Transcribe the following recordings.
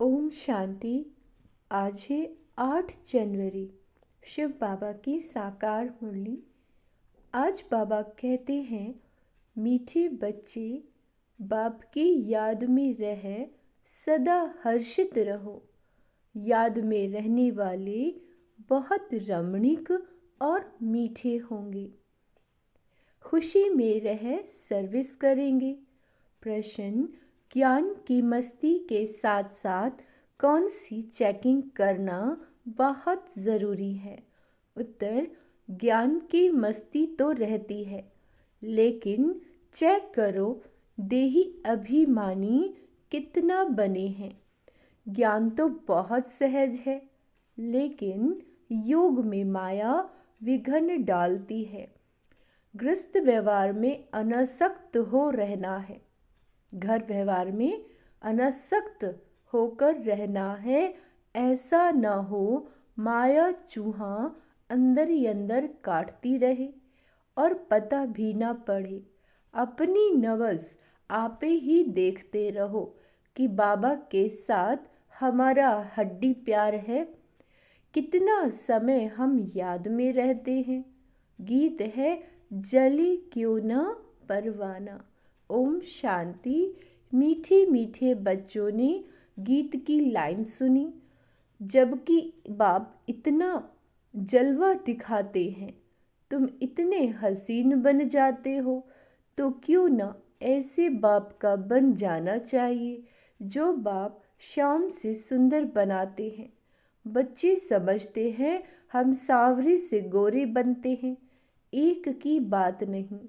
ओम शांति। आज है 8 जनवरी, शिव बाबा की साकार मुरली। आज बाबा कहते हैं, मीठे बच्चे बाप की याद में रह सदा हर्षित रहो। याद में रहने वाले बहुत रमणीक और मीठे होंगे। खुशी में रह सर्विस करेंगे। प्रश्न, ज्ञान की मस्ती के साथ साथ कौन सी चेकिंग करना बहुत ज़रूरी है? उत्तर, ज्ञान की मस्ती तो रहती है, लेकिन चेक करो देही अभिमानी कितना बने हैं। ज्ञान तो बहुत सहज है, लेकिन योग में माया विघ्न डालती है। गृहस्थ व्यवहार में अनासक्त हो रहना है, घर व्यवहार में अनासक्त होकर रहना है। ऐसा न हो माया चूहा अंदर ही अंदर काटती रहे और पता भी ना पड़े। अपनी नवज़ आपे ही देखते रहो कि बाबा के साथ हमारा हड्डी प्यार है। कितना समय हम याद में रहते हैं। गीत है, जली क्यों न परवाना। ओम शांति। मीठे मीठे बच्चों ने गीत की लाइन सुनी। जबकि बाप इतना जलवा दिखाते हैं, तुम इतने हसीन बन जाते हो, तो क्यों ना ऐसे बाप का बन जाना चाहिए जो बाप शाम से सुंदर बनाते हैं। बच्चे समझते हैं हम सांवरे से गोरे बनते हैं, एक की बात नहीं।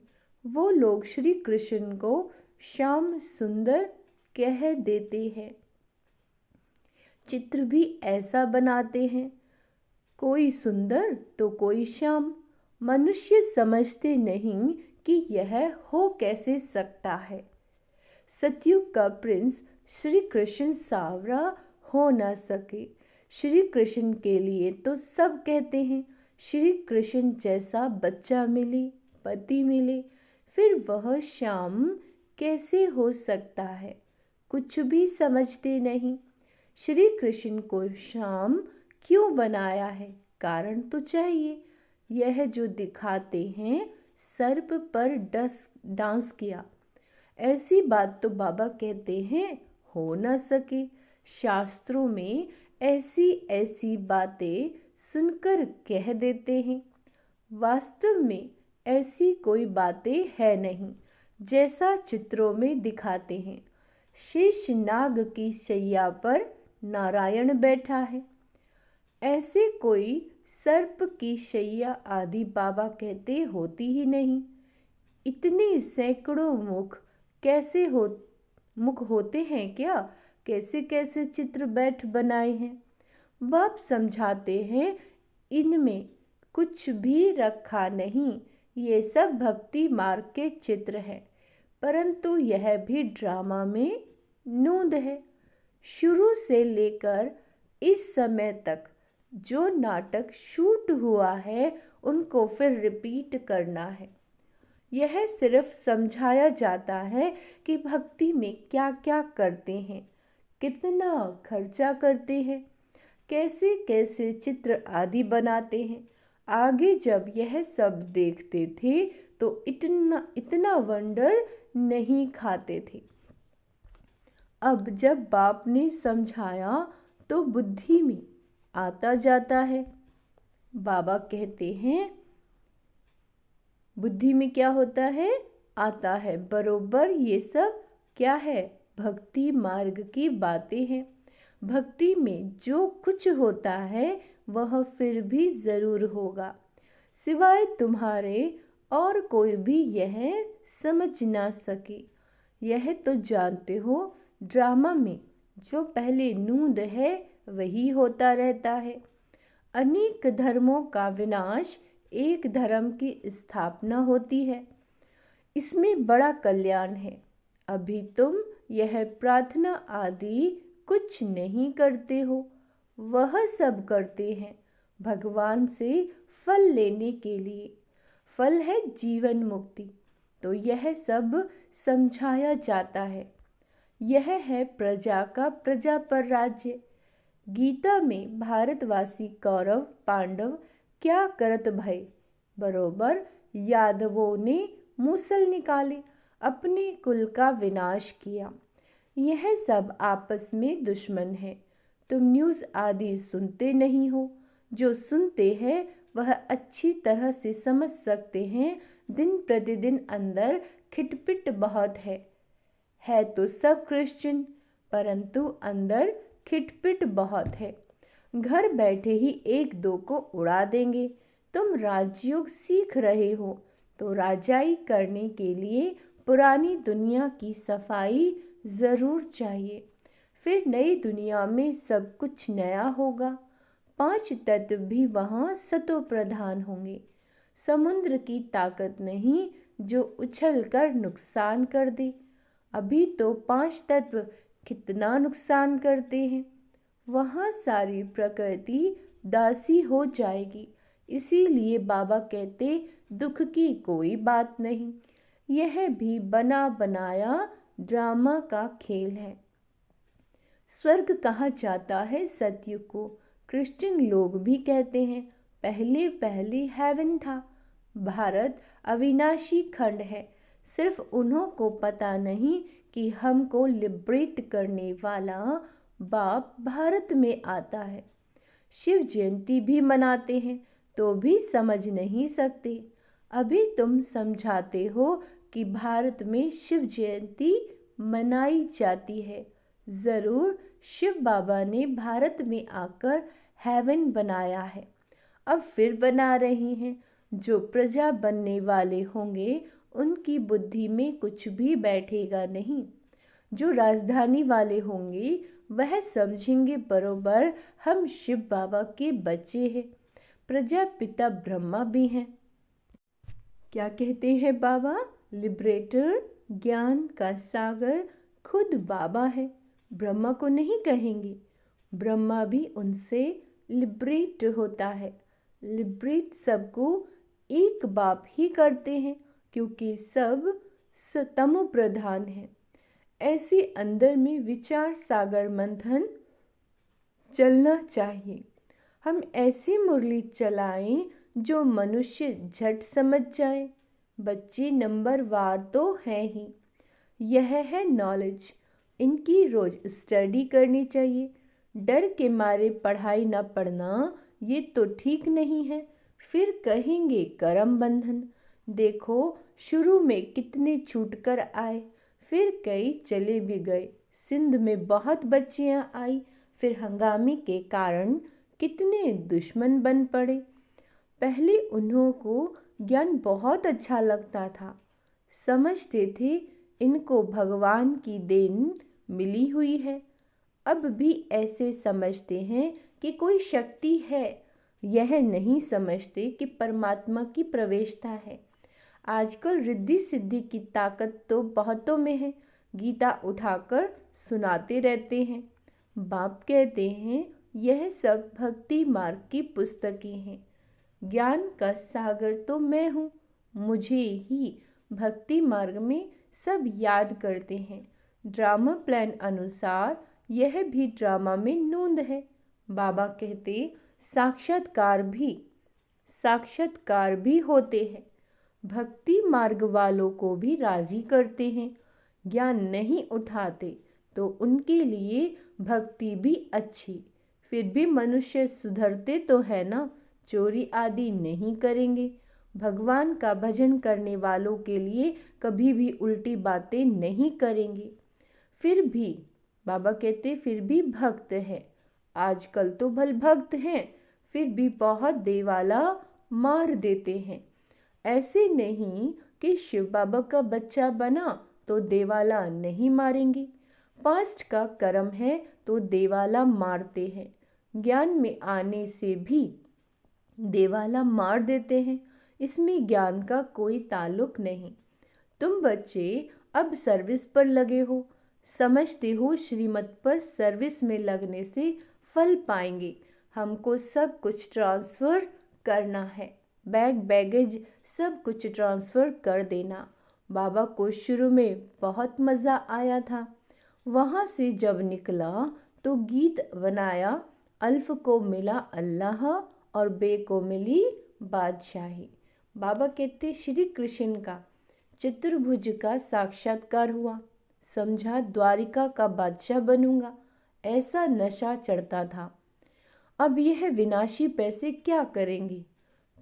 वो लोग श्री कृष्ण को श्याम सुंदर कह देते हैं। चित्र भी ऐसा बनाते हैं, कोई सुंदर तो कोई श्याम। मनुष्य समझते नहीं कि यह हो कैसे सकता है। सतयुग का प्रिंस श्री कृष्ण सांवरा हो न सके। श्री कृष्ण के लिए तो सब कहते हैं, श्री कृष्ण जैसा बच्चा मिले, पति मिले, फिर वह श्याम कैसे हो सकता है? कुछ भी समझते नहीं। श्री कृष्ण को श्याम क्यों बनाया है? कारण तो चाहिए। यह जो दिखाते हैं, सर्प पर डांस किया, ऐसी बात तो बाबा कहते हैं हो न सके। शास्त्रों में ऐसी ऐसी बातें सुनकर कह देते हैं, वास्तव में ऐसी कोई बातें है नहीं जैसा चित्रों में दिखाते हैं। शेष नाग की शैया पर नारायण बैठा है, ऐसे कोई सर्प की शैया आदि बाबा कहते होती ही नहीं। इतने सैकड़ों मुख होते हैं क्या? कैसे कैसे चित्र बैठ बनाए हैं। बाप समझाते हैं, इनमें कुछ भी रखा नहीं, ये सब भक्ति मार्ग के चित्र हैं, परंतु यह भी ड्रामा में नूंद है। शुरू से लेकर इस समय तक जो नाटक शूट हुआ है, उनको फिर रिपीट करना है। यह सिर्फ समझाया जाता है कि भक्ति में क्या क्या करते हैं, कितना खर्चा करते हैं, कैसे कैसे चित्र आदि बनाते हैं। आगे जब यह सब देखते थे तो इतना वंडर नहीं खाते थे। अब जब बाप ने समझाया तो बुद्धि में आता जाता है। बाबा कहते हैं, बुद्धि में क्या होता है? आता है। बरोबर ये सब क्या है? भक्ति मार्ग की बातें हैं। भक्ति में जो कुछ होता है वह फिर भी ज़रूर होगा, सिवाय तुम्हारे और कोई भी यह समझ ना सके। यह तो जानते हो, ड्रामा में जो पहले नूंद है वही होता रहता है। अनेक धर्मों का विनाश, एक धर्म की स्थापना होती है। इसमें बड़ा कल्याण है। अभी तुम यह प्रार्थना आदि कुछ नहीं करते हो, वह सब करते हैं भगवान से फल लेने के लिए। फल है जीवन मुक्ति। तो यह सब समझाया जाता है। यह है प्रजा का प्रजा पर राज्य। गीता में भारतवासी कौरव पांडव क्या करत भय, बरोबर यादवों ने मूसल निकाले, अपने कुल का विनाश किया। यह सब आपस में दुश्मन है। तुम न्यूज़ आदि सुनते नहीं हो, जो सुनते हैं वह अच्छी तरह से समझ सकते हैं दिन प्रतिदिन अंदर खिटपिट बहुत है तो सब क्रिश्चियन, परंतु अंदर खिटपिट बहुत है। घर बैठे ही एक दो को उड़ा देंगे। तुम राजयोग सीख रहे हो तो राजाई करने के लिए पुरानी दुनिया की सफाई ज़रूर चाहिए, फिर नई दुनिया में सब कुछ नया होगा। 5 तत्व भी वहाँ सतो प्रधान होंगे। समुद्र की ताकत नहीं जो उछल कर नुकसान कर दे। अभी तो 5 तत्व कितना नुकसान करते हैं। वहाँ सारी प्रकृति दासी हो जाएगी। इसीलिए बाबा कहते दुख की कोई बात नहीं, यह भी बना बनाया ड्रामा का खेल है। स्वर्ग कहा जाता है सतयुग को। क्रिश्चियन लोग भी कहते हैं पहले पहले हेवन था। भारत अविनाशी खंड है। सिर्फ उन्हों को पता नहीं कि हमको लिबरेट करने वाला बाप भारत में आता है। शिव जयंती भी मनाते हैं तो भी समझ नहीं सकते। अभी तुम समझाते हो कि भारत में शिव जयंती मनाई जाती है। ज़रूर शिव बाबा ने भारत में आकर हेवन बनाया है, अब फिर बना रहे हैं। जो प्रजा बनने वाले होंगे उनकी बुद्धि में कुछ भी बैठेगा नहीं। जो राजधानी वाले होंगे वह समझेंगे बरोबर हम शिव बाबा के बच्चे हैं। प्रजापिता ब्रह्मा भी हैं। क्या कहते हैं बाबा? लिबरेटर, ज्ञान का सागर खुद बाबा है। ब्रह्मा को नहीं कहेंगे। ब्रह्मा भी उनसे लिबरेट होता है। लिबरेट सबको एक बाप ही करते हैं क्योंकि सब तमो प्रधान है। ऐसे अंदर में विचार सागर मंथन चलना चाहिए। हम ऐसी मुरली चलाएं जो मनुष्य झट समझ जाए। बच्चे नंबर वार तो हैं ही। यह है नॉलेज। इनकी रोज स्टडी करनी चाहिए। डर के मारे पढ़ाई न पढ़ना ये तो ठीक नहीं है। फिर कहेंगे करम बंधन। देखो शुरू में कितने छूट कर आए, फिर कई चले भी गए। सिंध में बहुत बच्चियां आई, फिर हंगामे के कारण कितने दुश्मन बन पड़े। पहले उन्हों को ज्ञान बहुत अच्छा लगता था। समझते थे इनको भगवान की देन मिली हुई है। अब भी ऐसे समझते हैं कि कोई शक्ति है। यह नहीं समझते कि परमात्मा की प्रवेशता है। आजकल रिद्धि सिद्धि की ताकत तो बहुतों में है। गीता उठाकर सुनाते रहते हैं। बाप कहते हैं यह सब भक्ति मार्ग की पुस्तकें हैं। ज्ञान का सागर तो मैं हूँ। मुझे ही भक्ति मार्ग में सब याद करते हैं। ड्रामा प्लान अनुसार यह भी ड्रामा में नूंद है। बाबा कहते साक्षात्कार भी होते हैं। भक्ति मार्ग वालों को भी राजी करते हैं। ज्ञान नहीं उठाते तो उनके लिए भक्ति भी अच्छी। फिर भी मनुष्य सुधरते तो है ना, चोरी आदि नहीं करेंगे। भगवान का भजन करने वालों के लिए कभी भी उल्टी बातें नहीं करेंगे। फिर भी बाबा कहते फिर भी भक्त है। आजकल तो भल भक्त हैं, फिर भी बहुत देवाला मार देते हैं। ऐसे नहीं कि शिव बाबा का बच्चा बना तो देवाला नहीं मारेंगे। पास्ट का कर्म है तो देवाला मारते हैं। ज्ञान में आने से भी देवाला मार देते हैं। इसमें ज्ञान का कोई ताल्लुक नहीं। तुम बच्चे अब सर्विस पर लगे हो। समझते हो श्रीमत पर सर्विस में लगने से फल पाएंगे। हमको सब कुछ ट्रांसफ़र करना है। बैगेज सब कुछ ट्रांसफ़र कर देना। बाबा को शुरू में बहुत मज़ा आया था। वहाँ से जब निकला तो गीत बनाया, अल्फ को मिला अल्लाह और बे को मिली बादशाही। बाबा कहते श्री कृष्ण का चतुर्भुज का साक्षात्कार हुआ, समझा द्वारिका का बादशाह बनूंगा, ऐसा नशा चढ़ता था। अब यह विनाशी पैसे क्या करेंगे?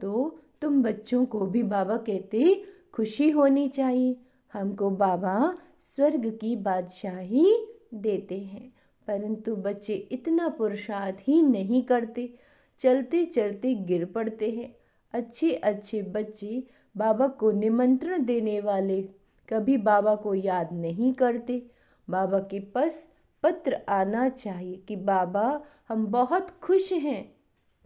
तो तुम बच्चों को भी बाबा कहते खुशी होनी चाहिए, हमको बाबा स्वर्ग की बादशाही देते हैं। परंतु बच्चे इतना पुरुषार्थ ही नहीं करते, चलते चलते गिर पड़ते हैं। अच्छे अच्छे बच्चे बाबा को निमंत्रण देने वाले कभी बाबा को याद नहीं करते। बाबा के पास पत्र आना चाहिए कि बाबा हम बहुत खुश हैं।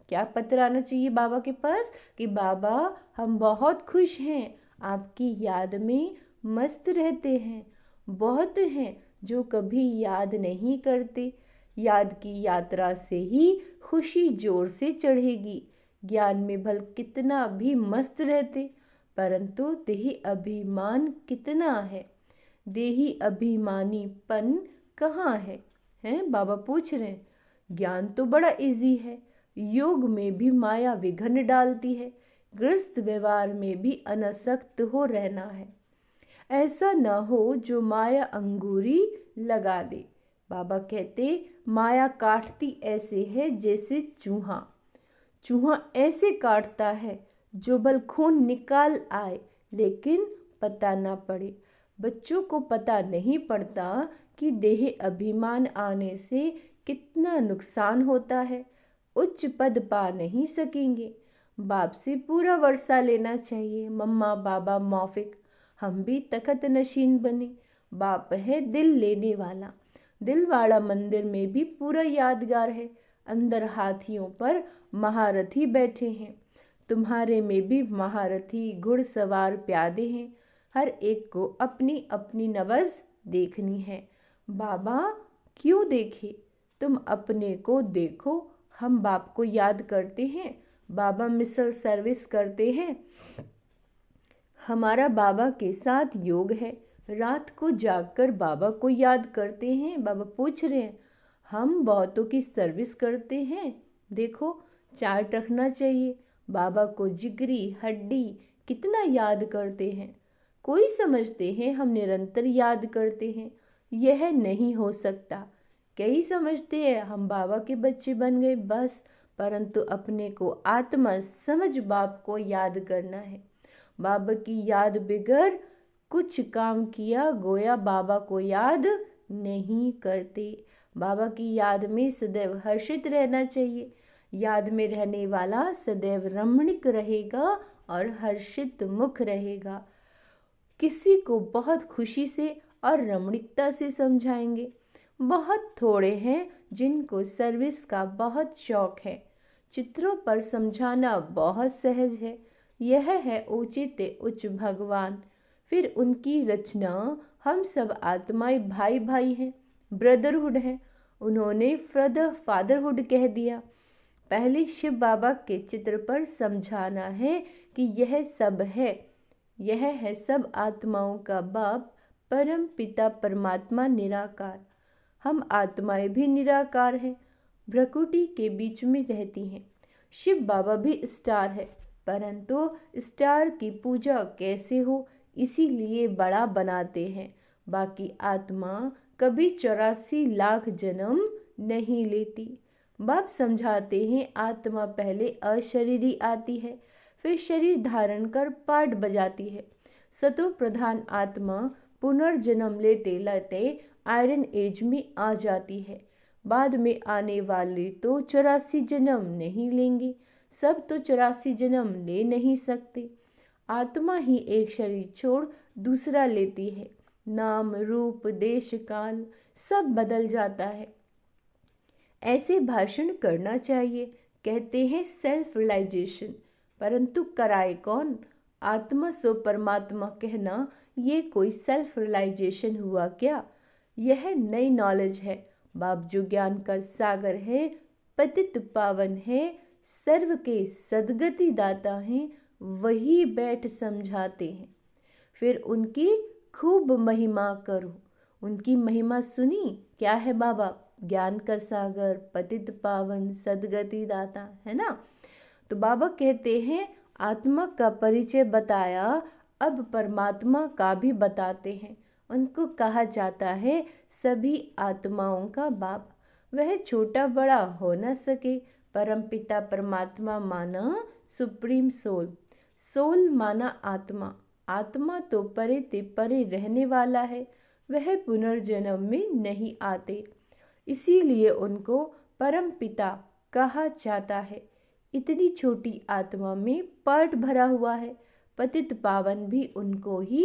क्या पत्र आना चाहिए बाबा के पास? कि बाबा हम बहुत खुश हैं, आपकी याद में मस्त रहते हैं। बहुत हैं जो कभी याद नहीं करते। याद की यात्रा से ही खुशी जोर से चढ़ेगी। ज्ञान में भल कितना भी मस्त रहते, परंतु देही अभिमान कितना है, देही अभिमानीपन कहाँ है? हैं बाबा पूछ रहे हैं। ज्ञान तो बड़ा इजी है, योग में भी माया विघ्न डालती है, गृहस्थ व्यवहार में भी अनासक्त हो रहना है। ऐसा न हो जो माया अंगूरी लगा दे। बाबा कहते माया काटती ऐसे है जैसे चूहा। चूहा ऐसे काटता है जो भल खून निकाल आए लेकिन पता ना पड़े। बच्चों को पता नहीं पड़ता कि देह अभिमान आने से कितना नुकसान होता है। उच्च पद पा नहीं सकेंगे। बाप से पूरा वर्षा लेना चाहिए, मम्मा बाबा मौफिक। हम भी तखत नशीन बने। बाप है दिल लेने वाला। दिलवाड़ा मंदिर में भी पूरा यादगार है। अंदर हाथियों पर महारथी बैठे हैं। तुम्हारे में भी महारथी घुड़सवार प्यादे हैं। हर एक को अपनी अपनी नवज देखनी है। बाबा क्यों देखे? तुम अपने को देखो। हम बाप को याद करते हैं, बाबा मिसल सर्विस करते हैं। हमारा बाबा के साथ योग है। रात को जागकर बाबा को याद करते हैं। बाबा पूछ रहे हैं हम बहुतों की सर्विस करते हैं। देखो चार्ट रखना चाहिए। बाबा को जिगरी हड्डी कितना याद करते हैं। कोई समझते हैं हम निरंतर याद करते हैं, यह नहीं हो सकता। कई समझते हैं हम बाबा के बच्चे बन गए बस, परंतु अपने को आत्मा समझ बाप को याद करना है। बाबा की याद बिगर कुछ काम किया गोया बाबा को याद नहीं करते। बाबा की याद में सदैव हर्षित रहना चाहिए। याद में रहने वाला सदैव रमणीक रहेगा और हर्षित मुख रहेगा। किसी को बहुत खुशी से और रमणीकता से समझाएंगे। बहुत थोड़े हैं जिनको सर्विस का बहुत शौक है। चित्रों पर समझाना बहुत सहज है। यह है उचित उच्च भगवान। फिर उनकी रचना हम सब आत्माएं भाई भाई हैं, ब्रदरहुड है। उन्होंने फादरहुड कह दिया। पहले शिव बाबा के चित्र पर समझाना है कि यह सब है, यह है सब आत्माओं का बाप परम पिता परमात्मा निराकार। हम आत्माएं भी निराकार हैं, भ्रकुटी के बीच में रहती हैं। शिव बाबा भी स्टार है, परंतु स्टार की पूजा कैसे हो इसीलिए बड़ा बनाते हैं। बाकी आत्मा कभी 84 लाख जन्म नहीं लेती। बाप समझाते हैं आत्मा पहले अशरीरी आती है, फिर शरीर धारण कर पाठ बजाती है। सतो प्रधान आत्मा पुनर्जन्म लेते लेते आयरन एज में आ जाती है। बाद में आने वाले तो 84 जन्म नहीं लेंगे। सब तो 84 जन्म ले नहीं सकते। आत्मा ही एक शरीर छोड़ दूसरा लेती है। नाम रूप देश काल सब बदल जाता है। ऐसे भाषण करना चाहिए। कहते हैं सेल्फ रियलाइजेशन, परंतु कराए कौन? आत्मा सो परमात्मा कहना ये कोई सेल्फ रियलाइजेशन हुआ क्या? यह नई नॉलेज है। बाप जो ज्ञान का सागर है, पतित पावन है, सर्व के सदगति दाता हैं, वही बैठ समझाते हैं। फिर उनकी खूब महिमा करो, उनकी महिमा सुनी? क्या है बाबा? ज्ञान का सागर, पतित पावन, सद्गति दाता, है ना। तो बाबा कहते हैं आत्मा का परिचय बताया, अब परमात्मा का भी बताते हैं। उनको कहा जाता है सभी आत्माओं का बाप। वह छोटा बड़ा हो न सके, परमपिता परमात्मा माना सुप्रीम सोल। सोल माना आत्मा। आत्मा तो परे ते परे रहने वाला है, वह पुनर्जन्म में नहीं आते, इसीलिए उनको परम पिता कहा जाता है। इतनी छोटी आत्मा में पार्ट भरा हुआ है। पतित पावन भी उनको ही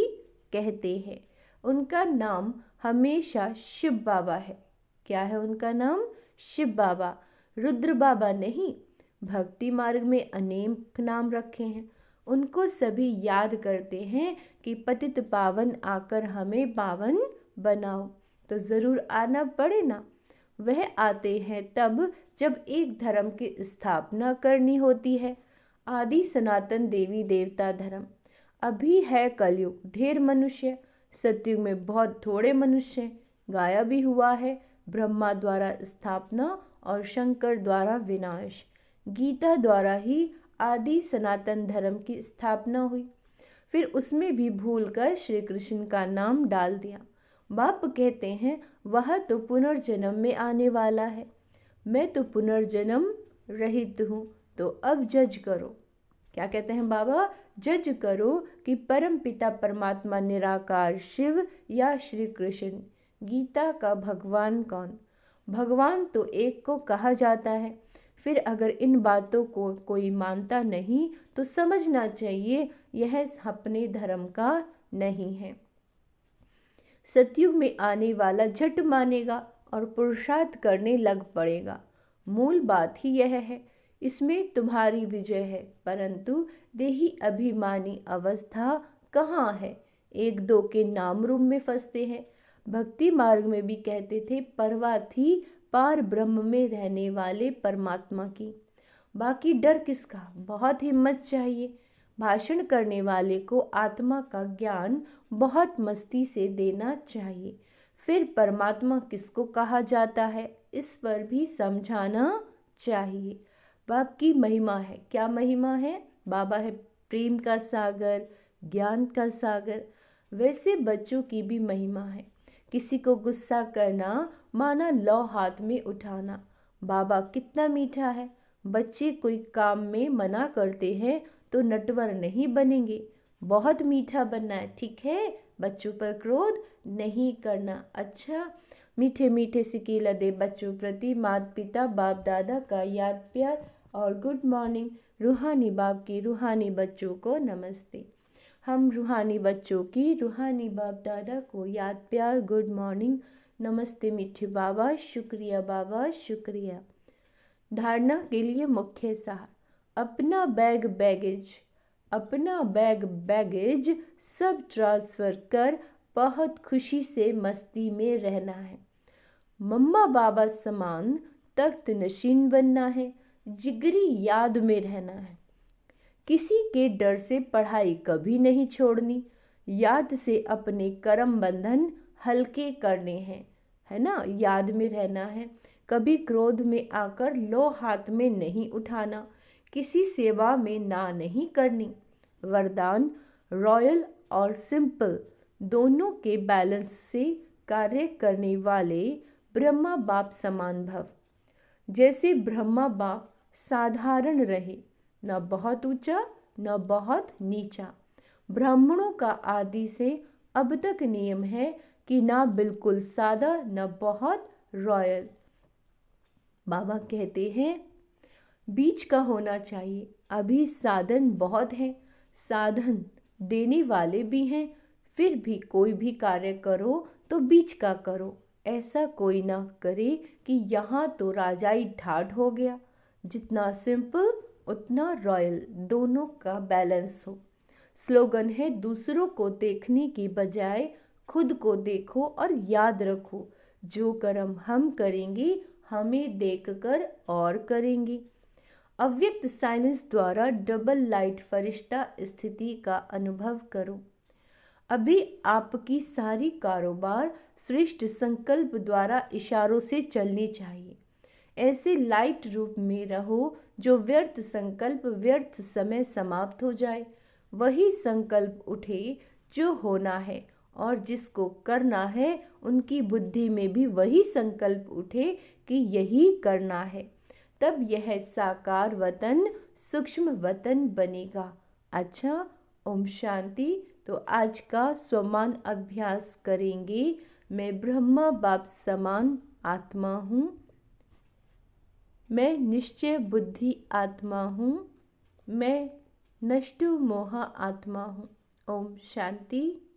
कहते हैं। उनका नाम हमेशा शिव बाबा है। क्या है उनका नाम? शिव बाबा, रुद्र बाबा नहीं। भक्ति मार्ग में अनेक नाम रखे हैं। उनको सभी याद करते हैं कि पतित पावन आकर हमें पावन बनाओ, तो ज़रूर आना पड़े ना। वह आते हैं तब जब एक धर्म की स्थापना करनी होती है, आदि सनातन देवी देवता धर्म। अभी है कलयुग, ढेर मनुष्य, सतयुग में बहुत थोड़े मनुष्य। गाया भी हुआ है, ब्रह्मा द्वारा स्थापना और शंकर द्वारा विनाश। गीता द्वारा ही आदि सनातन धर्म की स्थापना हुई, फिर उसमें भी भूलकर श्री कृष्ण का नाम डाल दिया। बाप कहते हैं वह तो पुनर्जन्म में आने वाला है, मैं तो पुनर्जन्म रहित हूँ, तो अब जज करो। क्या कहते हैं बाबा? जज करो कि परम पिता परमात्मा निराकार शिव या श्री कृष्ण, गीता का भगवान कौन? भगवान तो एक को कहा जाता है। फिर अगर इन बातों को कोई मानता नहीं तो समझना चाहिए यह अपने धर्म का नहीं है। सतयुग में आने वाला झट मानेगा और पुरुषार्थ करने लग पड़ेगा। मूल बात ही यह है, इसमें तुम्हारी विजय है, परंतु देही अभिमानी अवस्था कहाँ है? एक दो के नाम रूप में फंसते हैं। भक्ति मार्ग में भी कहते थे परवाह थी पार ब्रह्म में रहने वाले परमात्मा की। बाकी डर किसका? बहुत हिम्मत चाहिए। भाषण करने वाले को आत्मा का ज्ञान बहुत मस्ती से देना चाहिए। फिर परमात्मा किसको कहा जाता है, इस पर भी समझाना चाहिए। बाप की महिमा है। क्या महिमा है? बाबा है प्रेम का सागर, ज्ञान का सागर। वैसे बच्चों की भी महिमा है। किसी को गुस्सा करना माना लौ हाथ में उठाना। बाबा कितना मीठा है। बच्चे कोई काम में मना करते हैं तो नटवर नहीं बनेंगे, बहुत मीठा बनना है, ठीक है? बच्चों पर क्रोध नहीं करना। अच्छा, मीठे मीठे सिकीला दे बच्चों प्रति माता पिता बाप दादा का याद प्यार और गुड मॉर्निंग। रूहानी बाप की रूहानी बच्चों को नमस्ते। हम रूहानी बच्चों की रूहानी बाप दादा को याद प्यार गुड मॉर्निंग, नमस्ते मीठे बाबा, शुक्रिया बाबा, शुक्रिया। धारणा के लिए मुख्य सार, अपना बैग बैगेज सब ट्रांसफ़र कर बहुत खुशी से मस्ती में रहना है। मम्मा बाबा समान तख्त नशीन बनना है, जिगरी याद में रहना है। किसी के डर से पढ़ाई कभी नहीं छोड़नी, याद से अपने कर्म बंधन हल्के करने हैं, है ना? याद में रहना है। कभी क्रोध में आकर लो हाथ में नहीं उठाना, किसी सेवा में ना नहीं करनी। वरदान रॉयल और सिंपल दोनों के बैलेंस से कार्य करने वाले ब्रह्मा बाप समान भव। जैसे ब्रह्मा बाप साधारण रहे, न बहुत ऊंचा न बहुत नीचा। ब्राह्मणों का आदि से अब तक नियम है कि ना बिल्कुल सादा न बहुत रॉयल। बाबा कहते हैं बीच का होना चाहिए। अभी साधन बहुत हैं, साधन देने वाले भी हैं, फिर भी कोई भी कार्य करो तो बीच का करो। ऐसा कोई ना करे कि यहाँ तो राजाई ठाठ हो गया। जितना सिंपल उतना रॉयल, दोनों का बैलेंस हो। स्लोगन है दूसरों को देखने की बजाय खुद को देखो और याद रखो जो कर्म हम करेंगे हमें देखकर और करेंगे। अव्यक्त साइलेंस द्वारा डबल लाइट फरिश्ता स्थिति का अनुभव करो। अभी आपकी सारी कारोबार श्रेष्ठ संकल्प द्वारा इशारों से चलनी चाहिए। ऐसे लाइट रूप में रहो जो व्यर्थ संकल्प व्यर्थ समय समाप्त हो जाए। वही संकल्प उठे जो होना है, और जिसको करना है उनकी बुद्धि में भी वही संकल्प उठे कि यही करना है। तब यह साकार वतन सूक्ष्म वतन बनेगा। अच्छा, ओम शांति। तो आज का स्वमान अभ्यास करेंगे। मैं ब्रह्मा बाप समान आत्मा हूँ। मैं निश्चय बुद्धि आत्मा हूँ। मैं नष्ट मोह आत्मा हूँ। ओम शांति।